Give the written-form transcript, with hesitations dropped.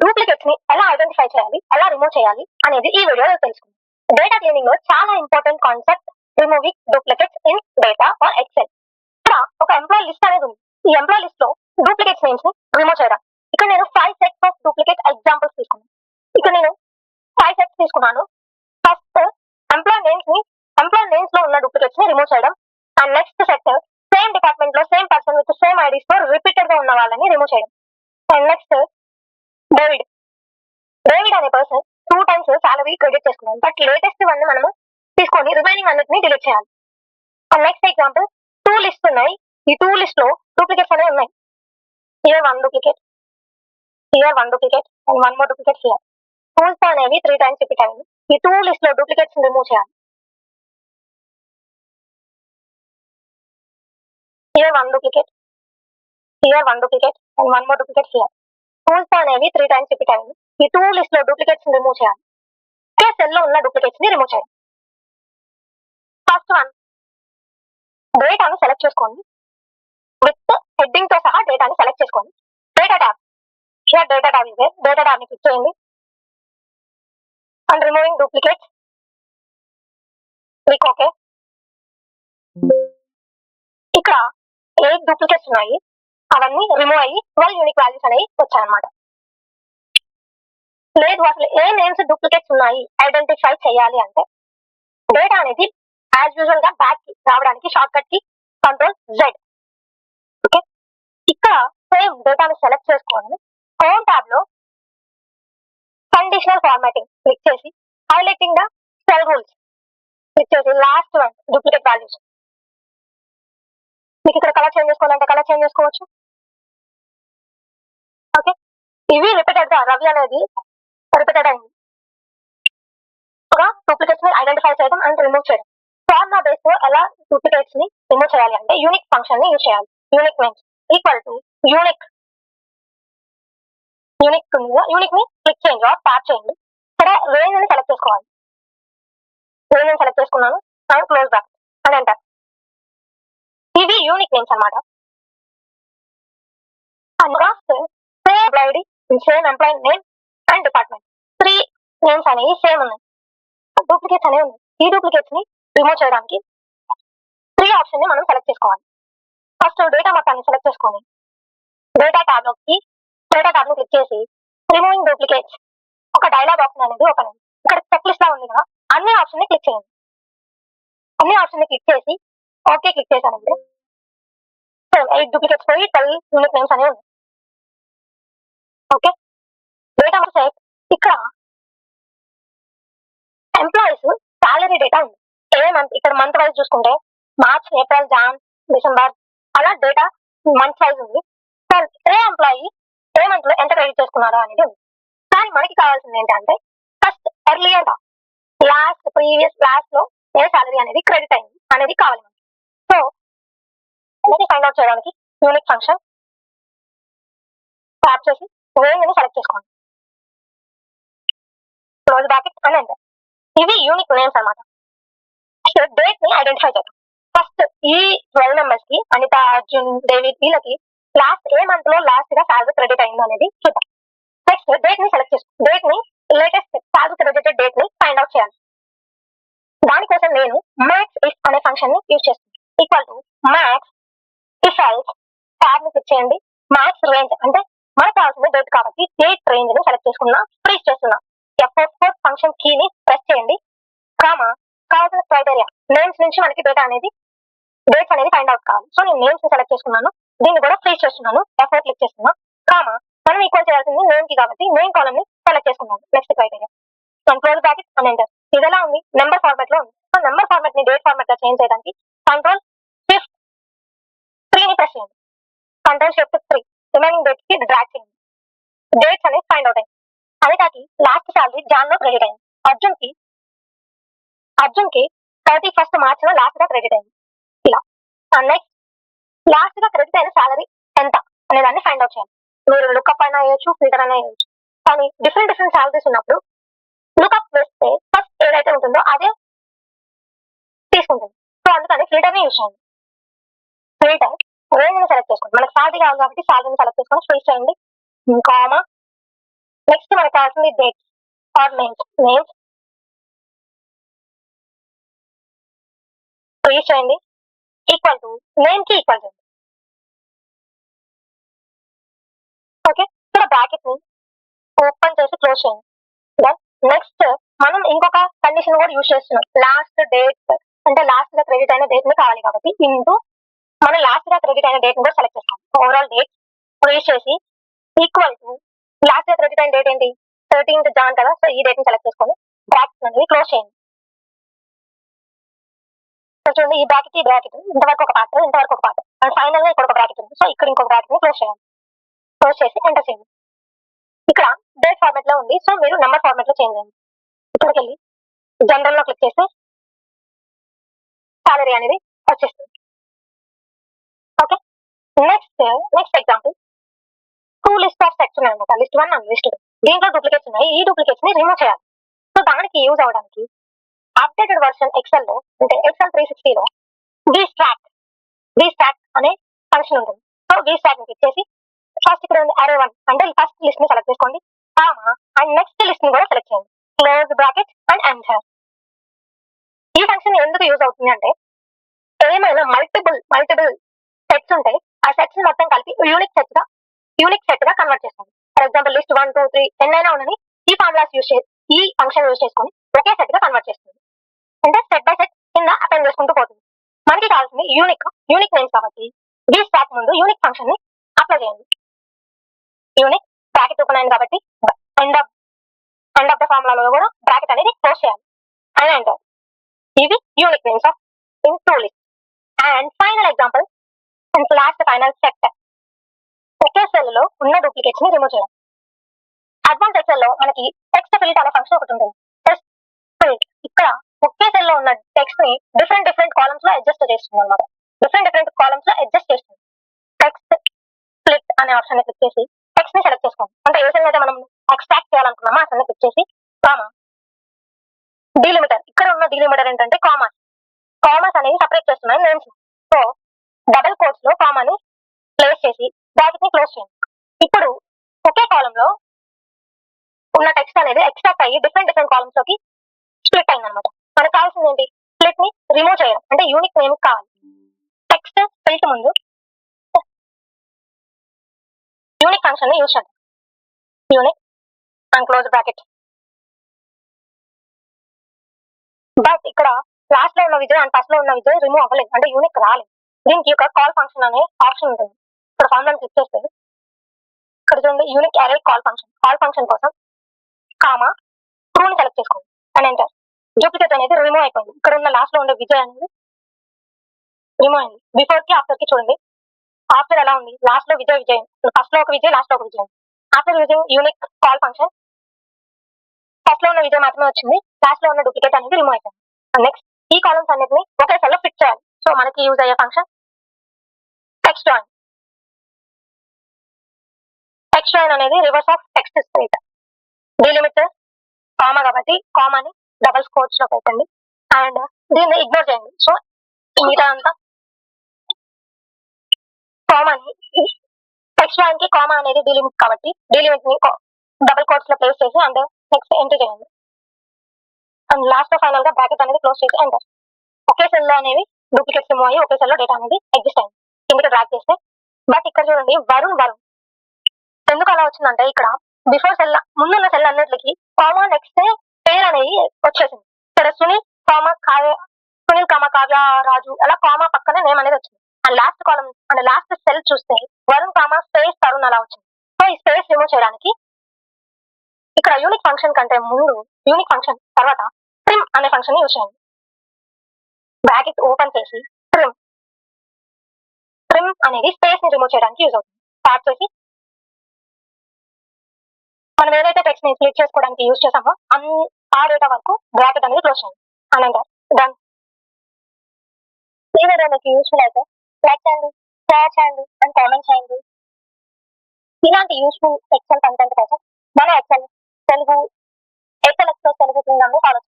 Duplicates ని ఎలా identify చేయాలి, ఎలా రిమూవ్ చేయాలి అనేది ఈ వీడియోలో తెలుసుకుందాం. డేటా క్లీనింగ్ లో చాలా important concept removing duplicates in data or Excel. ఇక్కడ ఒక ఎంప్లాయీ లిస్ట్ అనేది ఉంది. ఈ ఎంప్లాయీ లిస్ట్ లో డూప్లికేట్స్ నేమ్స్ ని రిమూవ్ చేయడం. ఇక్కడ నేను 5 సెట్స్ ఆఫ్ డూప్లికేట్ ఎగ్జాంపుల్స్ తీసుకున్నాను. ఇక్కడ నేను 5 సెట్స్ తీసుకున్నాను. ఫస్ట్ ఎంప్లాయీ నేమ్స్ లో ఉన్న డూప్లికేట్స్ ని రిమూవ్ చేయడం. And next set same department లో same person with same IDs తో రిపీటెడ్ గా ఉన్న వాళ్ళని రిమూవ్ చేయడం. అండ్ నెక్స్ట్ డేవిడ్ అనే పర్సన్ 2 times సాలరీ క్రెడిట్ చేసుకున్నాను. బట్ లేటెస్ట్ వన్ మనము తీసుకొని రిమైనింగ్ అన్నిటిని డిలీట్ చేయాలి. అండ్ నెక్స్ట్ ఎగ్జాంపుల్ 2 లిస్ట్ ఉన్నాయి. ఈ 2 లిస్ట్ లో డూప్లికేట్స్ అనేవి ఉన్నాయి. Here 1 duplicate, here 1 duplicate and 1 more duplicate here. Tools అనేవి 3 times రిపీట్ అయింది. ఈ 2 లిస్ట్ లో డూప్లికేట్స్ రిమూవ్ చేయాలి. Here 1 duplicate, here 1 duplicate and 1 more duplicate here. Tools అనేవి 3 times రిపీట్ అయింది. ఈ 2 లిస్ట్ లో డూప్లికేట్స్ రిమూవ్ చేయాలి. ఒకే సెల్ లో ఉన్న డూప్లికేట్స్ ని రిమూవ్ చేయాలి. ఫస్ట్ వన్, డేటాను సెలెక్ట్ చేసుకోండి. విత్ హెడ్డింగ్ తో సహా డేటాని సెలెక్ట్ చేసుకోండి. Data tab, here data tab ఇదే. డేటా ట్యాబ్ ని క్లిక్ చేయండి. And removing duplicates, click okay. ఇక్కడ 8 డూప్లికేట్స్ ఉన్నాయి. అవన్నీ రిమూవ్ అయ్యి 12 యూనిక్ వాల్యూస్ అనేవి వచ్చాయన్నమాట. లేదు అసలు ఏ నేమ్స్ డూప్లికేట్స్ ఉన్నాయి ఐడెంటిఫై చేయాలి అంటే డేటా అనేది యాజ్ యూజువల్ గా బ్యాక్ రావడానికి షార్ట్ కట్ కి Ctrl+Z. ఓకే, ఇక్కడ సేవ్ డేటాను సెలెక్ట్ చేసుకోండి. హోమ్ ట్యాబ్ లో కండిషనల్ ఫార్మాటింగ్ క్లిక్ చేసి highlighting the cell rules click చేసి లాస్ట్ వన్ డూప్లికేట్ వాల్యూస్. మీకు ఇక్కడ కలర్ చేంజ్ చేసుకోవాలంటే కలర్ చేంజ్ చేసుకోవచ్చు. ఓకే, ఇవి రిపీటెడ్ గా రవి అనేది రిపీటెడ్ అయింది. డూప్లికేట్స్ ని ఐడెంటిఫై చేయడం అండ్ రిమూవ్ చేయడం. ఫార్ములా బేస్ లో ఎలా డూప్లికేట్స్ ని రిమూవ్ చేయాలి అంటే యూనిక్ ఫంక్షన్ ని యూజ్ చేయాలి. Unique names equal to unique ని క్లిక్ చేయండి ఆర్ ట్యాప్ చేయండి. ఇక్కడ రేంజ్ ని సెలెక్ట్ చేసుకోవాలి. రేంజ్ ని సెలెక్ట్ చేసుకున్నాను and close back and enter. ఇవి యూనిక్ నేమ్స్ అన్నమాట. Same ID, same employee name and department 3 names అనేవి సేమ్ ఉన్నాయి. డూప్లికేట్స్ అనేవి ఉన్నాయి. ఈ డూప్లికేట్స్ ని రిమూవ్ చేయడానికి 3 ఆప్షన్ ని మనం సెలెక్ట్ చేసుకోవాలి. ఫస్ట్ డేటా మొత్తాన్ని సెలెక్ట్ చేసుకొని డేటా ట్యాబ్ లోకి డేటా ట్యాబ్ ని క్లిక్ చేసి రిమూవింగ్ డూప్లికేట్స్ ఒక డైలాగ్ ఆప్షన్ అనేది ఓపెన్ అయింది. ఇక్కడ చెక్ లిస్ట్ లా ఉంది కదా, అన్ని ఆప్షన్ ని క్లిక్ చేయండి. అన్ని ఆప్షన్ ని క్లిక్ చేసి ఓకే క్లిక్ చేశానండి. 8 డూప్లికేట్స్ పోయి 12 యూనిక్ నేమ్స్ అనేవి ఉన్నాయి. Okay, data set. ఇక్కడ ఎంప్లాయీస్ సాలరీ డేటా ఉంది. ఏ మంత్, ఇక్కడ మంత్ వైజ్ చూసుకుంటే మార్చ్, ఏప్రిల్, జాన్, డిసెంబర్ అలా డేటా మంత్ వైజ్ ఉంది. ఏ ఎంప్లాయీ ఏ మంత్ లో ఎంత క్రెడిట్ చేసుకున్నారో అనేది ఉంది. కానీ మనకి కావాల్సింది ఏంటంటే ఫస్ట్ ఎర్లియర్ గా ప్రీవియస్ లాస్ట్ లో ఏ సాలరీ అనేది క్రెడిట్ అయింది అనేది కావాలి మనకి. సో అనేది ఫైండ్ అవుట్ చేయడానికి యూనిక్ ఫంక్షన్ ట్యాప్ చేసి రేంజ్ ని సెలెక్ట్ చేసుకోండి. క్లోజ్ బ్రాకెట్ అని ఎంటర్. ఇవి యూనిక్ నేమ్స్ అన్నమాట. డేట్ ని ఐడెంటిఫై చేద్దాం. ఫస్ట్ ఈ 12 మెంబర్స్ కి అనిత, అర్జున్, డేవిడ్ వీళ్ళకి లాస్ట్ ఏ మంత్ లో లాస్ట్ గా సాలరీ క్రెడిట్ అయింది అనేది చూద్దాం. నెక్స్ట్ డేట్ ని సెలెక్ట్ చేసుకో. డేట్ ని లేటెస్ట్ సాలరీ క్రెడిటెడ్ డేట్ ని ఫైండ్ అవుట్ చేయాలి. దానికోసం నేను మ్యాక్స్ ఇఫ్ అనే ఫంక్షన్ ని యూజ్ చేస్తాను. Equal to max if else tab ని క్లిక్ చేయండి. మ్యాక్స్ రేంజ్ అంటే మనకు కావాల్సిన డేట్ కాబట్టి డేట్ రేంజ్ ని సెలెక్ట్ చేసుకున్నా, ఫ్రీజ్ చేస్తున్నా. F4 ఫంక్షన్ కీ ని ప్రెస్ చేయండి. కావాల్సిన క్రైటీరియా నేమ్స్ నుంచి మనకి డేటా అనేది డేట్స్ అనేది ఫైండ్ అవుట్ కావాలి. సో నేను నేమ్స్ ని సెలెక్ట్ చేసుకున్నాను. దీన్ని కూడా ఫ్రీజ్ చేస్తున్నాను. F4 క్లిక్ చేస్తున్నా. మనం ఈక్వల్ చేయాల్సింది నేమ్ కి కాబట్టి నేమ్ కాలమ్ ని సెలెక్ట్ చేసుకున్నాను. నెక్స్ట్ క్రైటీరియా క్లోజ్ బ్రాకెట్ అని ఎంటర్. ఇది ఎలా ఉంది? నెంబర్ ఫార్మాట్ లో ఉంది. సో నెంబర్ ఫార్మాట్ ని డేట్ ఫార్మాట్ గా చేంజ్ చేయడానికి Ctrl+3 ని ప్రెస్ చేయండి. Ctrl+3 రిమైనింగ్ డేట్స్ కి డ్రాగ్ చేయండి. డేట్స్ అనేది ఫైండ్ అవుట్ అయింది. అనితకి లాస్ట్ సాలరీ జాన్ లో క్రెడిట్ అయింది. అర్జున్ కి 31st మార్చ్ లో లాస్ట్ గా క్రెడిట్ అయింది. ఇలా నెక్స్ట్ లాస్ట్ గా క్రెడిట్ అయిన సాలరీ ఎంత అనే దాన్ని ఫైండ్ అవుట్ చేయాలి. మీరు లుక్అప్ అయినా వేయచ్చు, ఫిల్టర్ అయినా వేయచ్చు. కానీ డిఫరెంట్ సాలరీస్ ఉన్నప్పుడు లుక్అప్ వేస్తే ఫస్ట్ ఏదైతే ఉంటుందో అదే తీసుకుంటుంది. సో అందుకని ఫిల్టర్ ని యూజ్ చేయండి. ఫిల్టర్ రేంజ్ ని సెలెక్ట్ చేసుకోండి. మనకి సాలరీ కావాలి కాబట్టి సాలరీని సెలెక్ట్ చేసుకొని ఫ్రీజ్ చేయండి. కామా మనకు కావాల్సింది డేట్స్ ఆర్ నేమ్స్ రీచ్ అయింది ఈక్వల్ టు నేమ్ కి ఈక్వల్ చేయండి. ఓకే, ఇక్కడ బ్రాకెట్ ని ఓపెన్ చేసి క్లోజ్ చేయండి. దెన్ నెక్స్ట్ మనం ఇంకొక కండిషన్ కూడా యూజ్ చేస్తున్నాం. లాస్ట్ డేట్ అంటే లాస్ట్ గా క్రెడిట్ అయిన డేట్ ని కావాలి కాబట్టి ఇంటూ మనం లాస్ట్ గా క్రెడిట్ అయిన డేట్ ని కూడా సెలెక్ట్ చేస్తాం. ఓవరాల్ డేట్ రీచ్ చేసి ఈక్వల్ టు లాస్ట్ గా క్రెడిట్ అయిన డేట్ ఏంటి 13th Jan కదా, సో ఈ డేట్ ని సెలెక్ట్ చేసుకొని బ్రాకెట్ అనేది క్లోజ్ చేయండి. చూడండి, ఈ బ్రాకెట్ ఇంతవరకు ఒక పార్ట్, ఇంతవరకు ఒక పార్ట్, అండ్ ఫైనల్ గా ఇక్కడ ఒక బ్రాకెట్ ఉంది. సో ఇక్కడ ఇంకొక బ్రాకెట్ ని క్లోజ్ చేయండి. క్లోజ్ చేసి ఎంటర్ చేయండి. ఇక్కడ డేట్ ఫార్మాట్ లో ఉంది, సో మీరు నెంబర్ ఫార్మాట్ లో చేంజ్ చేయండి. ఇక్కడికి వెళ్ళి జనరల్ లో క్లిక్ చేసి సాలరీ అనేది వచ్చేస్తుంది. Okay, next example 2 list of sets ఉన్నాయి అనమాట. List 1 and list 2. దీంట్లో డూప్లికేట్స్ ఉన్నాయి. ఈ డూప్లికేట్స్ ని రిమూవ్ చేయాలి. సో దానికి యూజ్ అవడానికి అప్డేటెడ్ వర్షన్ ఎక్సెల్ లో అంటే ఎక్సెల్ 360 లో vstack అనే ఫంక్షన్ ఉంటుంది. సో vstack ని క్లిక్ చేసి ఫస్ట్ ఇక్కడ ఉంది array 1 అంటే ఫస్ట్ లిస్ట్ ని సెలెక్ట్ చేసుకోండి, కామా అండ్ నెక్స్ట్ లిస్ట్ ని కూడా సెలెక్ట్ చేయండి, క్లోజ్ బ్రాకెట్ అండ్ ఎంటర్. ఈ ఫంక్షన్ ఎందుకు యూజ్ అవుతుంది అంటే ఏమైనా మల్టిపుల్ సెట్స్ ఉంటాయి, ఆ సెట్స్ మొత్తం కలిపి యూనిక్ సెట్ గా కన్వర్ట్ చేస్తుంది. ఫర్ ఎగ్జాంపుల్ లిస్ట్ 1, 2, 3 ఎన్నైనా ఉండని ఈ ఫార్ములాస్ యూజ్ చేసి ఈ ఫంక్షన్ యూజ్ చేసుకొని ఒకే సెట్ గా కన్వర్ట్ చేస్తుంది. అంటే సెట్ బై సెట్ కింద అటెండ్ చేసుకుంటూ పోతుంది. మనకి కావాల్సింది యూనిక్ నేమ్స్ కాబట్టి vstack ముందు యూనిక్ ఫంక్షన్ ని అప్లై చేయండి. యూనిక్ బ్రాకెట్ ఓపెన్ అయింది కాబట్టి ఎండ్ ఆఫ్ ద ఫార్ములాలో కూడా బ్రాకెట్ అనేది క్లోజ్ చేయాలి అండ్ ఎంటర్. ఇవి unique names of in 2 list. And final example and last final set. Okay cell లో ఉన్న డూప్లికేట్స్ ని రిమూవ్ చేయాలి. అడ్వాన్స్ ఎక్సెల్ లో మనకి టెక్స్ట్ ఫిల్ట్ అనే ఫంక్షన్ ఒకటి ఉంటుంది. టెక్స్ట్ ఫిల్ట్ ఇక్కడ ఒకే సెల్ లో ఉన్న టెక్స్ట్ ని డిఫరెంట్ కాలమ్స్ లో అడ్జస్ట్ చేస్తుంది అనమాట. డిఫరెంట్ కాలమ్స్ లో అడ్జస్ట్ చేస్తుంది. టెక్స్ట్ స్ప్లిట్ అనే ఆప్షన్ ని క్లిక్ చేసి టెక్స్ట్ ని సెలెక్ట్ చేసుకోండి. అంటే ఏ సెల్ అయితే మనం ఎక్స్ట్రాక్ట్ చేయాలనుకున్నామో ఆ సెల్ ని క్లిక్ చేసి కామా డిలిమిటర్. ఇక్కడ ఉన్న డిలిమిటర్ ఏంటంటే కామర్స్ అనేది సపరేట్ చేస్తున్నాయి నేమ్స్. సో డబుల్ కోట్స్ లో కామాని ప్లేస్ చేసి బ్రాకెట్ ని క్లోజ్ చేయండి. ఇప్పుడు ఒకే కాలం లో ఉన్న టెక్స్ట్ అనేది ఎక్స్ట్రాక్ట్ అయ్యి డిఫరెంట్ కాలమ్స్ లోకి స్ప్లిట్ అయింది అనమాట. మనకు కావాల్సింది ఏంటి, స్ప్లిట్ ని రిమూవ్ చేయడం. అంటే యూనిక్ నేమ్ కావాలి. టెక్స్ట్ స్ప్లిట్ ముందు యూనిక్ ఫంక్షన్ ని యూజ్ చేద్దాం. Unique and close bracket. But ఇక్కడ లాస్ట్ లో ఉన్న విజయ్ అండ్ ఫస్ట్ లో ఉన్న విజయ్ రిమూవ్ అవ్వలేదు, అంటే యూనిక్ రాలేదు. దీనికి ఒక కాల్ ఫంక్షన్ అనే ఆప్షన్ ఉంటుంది. ఇక్కడ ఫార్ములా క్లిక్ చేస్తే ఇక్కడ చూడండి యూనిక్ అరే కాల్ ఫంక్షన్ కోసం కామా ట్రూ ని సెలెక్ట్ చేసుకోండి అండ్ ఎంటర్. డూప్లికేట్ అనేది రిమూవ్ అయిపోయింది. ఇక్కడ ఉన్న లాస్ట్ లో ఉండే విజయ్ అనేది రిమూవ్ అయింది. బిఫోర్ కి ఆఫ్టర్ కి చూడండి, ఆఫ్టర్ ఎలా ఉంది, లాస్ట్ లో విజయ్ ఫస్ట్ లో ఒక విజయ్ లాస్ట్ లో ఒక Vijay. After using unique call function first లో ఉన్న విజయ్ మాత్రమే వచ్చింది, లాస్ట్ లో ఉన్న డూప్లికేట్ అనేది రిమూవ్ అయిపోయింది. నెక్స్ట్ ఈ కాలమ్స్ అన్నిటిని ఒకే సెల్ లో ఫిట్ చేయాలి. సో మనకి యూజ్ అయ్యే ఫంక్షన్ టెక్స్ట్ జాయిన్ అనేది reverse of text split. Delimiter comma కాబట్టి కామాని డబుల్ కోట్స్ లో పెట్టండి అండ్ దీన్ని ఇగ్నోర్ చేయండి. సో మిగతా అంతా కామాని టెక్స్ట్ జాయిన్ కి కామా అనేది డిలిమిట్ కాబట్టి డిలిమిట్ ని డబుల్ కోట్స్ లో ప్లేస్ చేసి అండ్ నెక్స్ట్ ఎంటర్ చేయండి అండ్ లాస్ట్ లో ఫైనల్ గా బ్రాకెట్ అనేది క్లోజ్ చేసి ఎంటర్. ఒకే సెల్ లో అనేవి డూప్లికేట్స్ రిమూవ్ అయ్యి ఒకే సెల్ లో డేటా అనేది ఎగ్జిస్ట్ అయింది. కిందకి డ్రాగ్ చేస్తే బట్ ఇక్కడ చూడండి వరుణ్ ఎందుకు అలా వచ్చిందంటే ఇక్కడ బిఫోర్ సెల్ ముందున్న సెల్ అన్నిటికి కామా నెక్స్ట్ పేరు అనేది వచ్చేసింది. ఇక్కడ సునీల్ కామా కావ్య రాజు అలా కామా పక్కనే నేమ్ అనేది వచ్చింది. And last column and last cell చూస్తే వరుణ్ కామా స్పేస్ తరుణ్ అలా వచ్చింది. సో ఈ స్పేస్ రిమూవ్ చేయడానికి ఇక్కడ యూనిక్ ఫంక్షన్ కంటే ముందు యూనిక్ ఫంక్షన్ తర్వాత ట్రిమ్ అనే ఫంక్షన్ యూజ్ చేయండి. బ్రాకెట్ ఓపెన్ చేసి ట్రిమ్ అనేది స్పేస్ ని రిమూవ్ చేయడానికి యూజ్ అవుతుంది. స్టార్ట్ చేసి మనం ఏదైతే టెక్స్ట్ ని స్ప్లిట్ చేసుకోవడానికి యూజ్ చేసామో ఆ డేటా వరకు బ్రాకెట్ అనేది క్లోజ్ చేయండి అనండి. డన్. ఈ వీడియో మీకు యూస్ఫుల్ అయితే లైక్ చేయండి, షేర్ చేయండి అండ్ కామెంట్ చేయండి. ఇలాంటి యూస్ఫుల్ ఎక్సెల్ కంటెంట్ కోసం మన ఎక్సెల్ ఎక్స్ప్రెస్ తెలుగు ఫాలో